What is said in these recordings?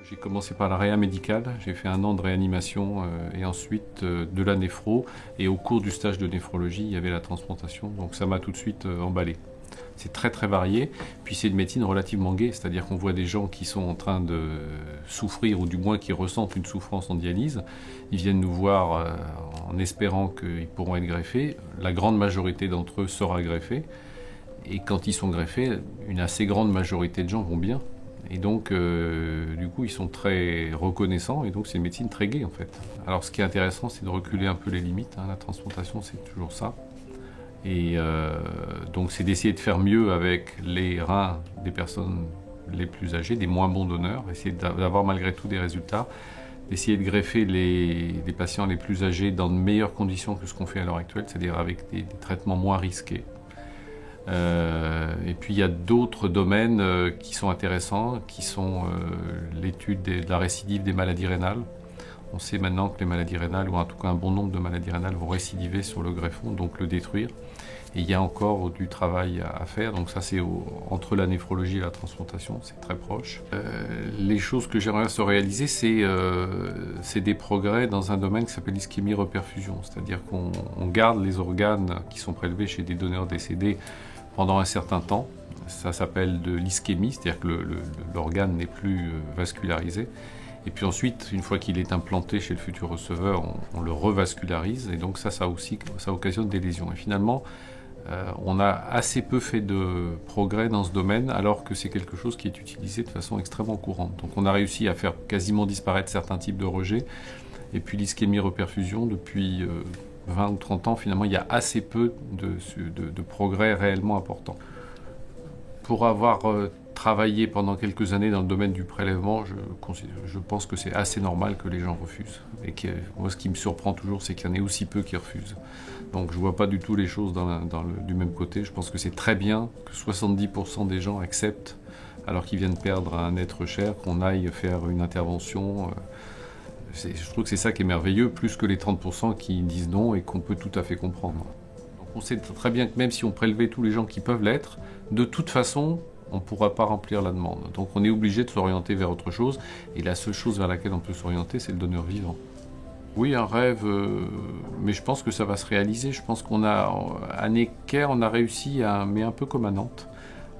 J'ai commencé par la réa médicale, j'ai fait 1 an de réanimation et ensuite de la néphro. Et au cours du stage de néphrologie, il y avait la transplantation, donc ça m'a tout de suite emballé. C'est très très varié, puis c'est une médecine relativement gaie, c'est-à-dire qu'on voit des gens qui sont en train de souffrir ou du moins qui ressentent une souffrance en dialyse. Ils viennent nous voir en espérant qu'ils pourront être greffés. La grande majorité d'entre eux sera greffée. Et quand ils sont greffés, une assez grande majorité de gens vont bien. Et donc, du coup, ils sont très reconnaissants et donc c'est une médecine très gaie en fait. Alors ce qui est intéressant, c'est de reculer un peu les limites. La transplantation, c'est toujours ça. Et donc c'est d'essayer de faire mieux avec les reins des personnes les plus âgées, des moins bons donneurs, essayer d'avoir malgré tout des résultats, d'essayer de greffer les patients les plus âgés dans de meilleures conditions que ce qu'on fait à l'heure actuelle, c'est-à-dire avec des traitements moins risqués. Et puis il y a d'autres domaines qui sont intéressants, qui sont l'étude de la récidive des maladies rénales. On sait maintenant que les maladies rénales, ou en tout cas un bon nombre de maladies rénales, vont récidiver sur le greffon, donc le détruire. Et il y a encore du travail à faire, donc ça c'est entre la néphrologie et la transplantation, c'est très proche. Les choses que j'aimerais se réaliser, c'est des progrès dans un domaine qui s'appelle l'ischémie-reperfusion, c'est-à-dire qu'on garde les organes qui sont prélevés chez des donneurs décédés pendant un certain temps. Ça s'appelle de l'ischémie, c'est-à-dire que l'organe n'est plus vascularisé. Et puis ensuite, une fois qu'il est implanté chez le futur receveur, on le revascularise. Et donc ça occasionne des lésions. Et finalement, on a assez peu fait de progrès dans ce domaine, alors que c'est quelque chose qui est utilisé de façon extrêmement courante. Donc on a réussi à faire quasiment disparaître certains types de rejets. Et puis l'ischémie-reperfusion, depuis 20 ou 30 ans, finalement, il y a assez peu de progrès réellement importants. Pour avoir travaillé pendant quelques années dans le domaine du prélèvement, je pense que c'est assez normal que les gens refusent. Et moi, ce qui me surprend toujours, c'est qu'il y en ait aussi peu qui refusent. Donc je ne vois pas du tout les choses du même côté. Je pense que c'est très bien que 70% des gens acceptent, alors qu'ils viennent perdre un être cher, qu'on aille faire une intervention. Je trouve que c'est ça qui est merveilleux, plus que les 30% qui disent non et qu'on peut tout à fait comprendre. Donc on sait très bien que même si on prélevait tous les gens qui peuvent l'être, de toute façon, on ne pourra pas remplir la demande. Donc on est obligé de s'orienter vers autre chose, et la seule chose vers laquelle on peut s'orienter, c'est le donneur vivant. Oui, un rêve, mais je pense que ça va se réaliser. Je pense à Necker, on a réussi, mais un peu comme à Nantes,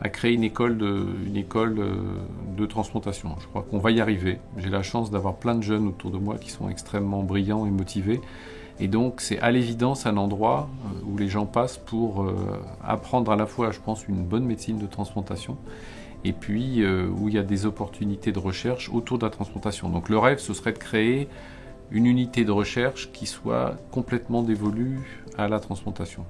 à créer une école de transplantation. Je crois qu'on va y arriver. J'ai la chance d'avoir plein de jeunes autour de moi qui sont extrêmement brillants et motivés. Et donc c'est à l'évidence un endroit où les gens passent pour apprendre à la fois, je pense, une bonne médecine de transplantation, et puis où il y a des opportunités de recherche autour de la transplantation. Donc le rêve, ce serait de créer une unité de recherche qui soit complètement dévolue à la transplantation.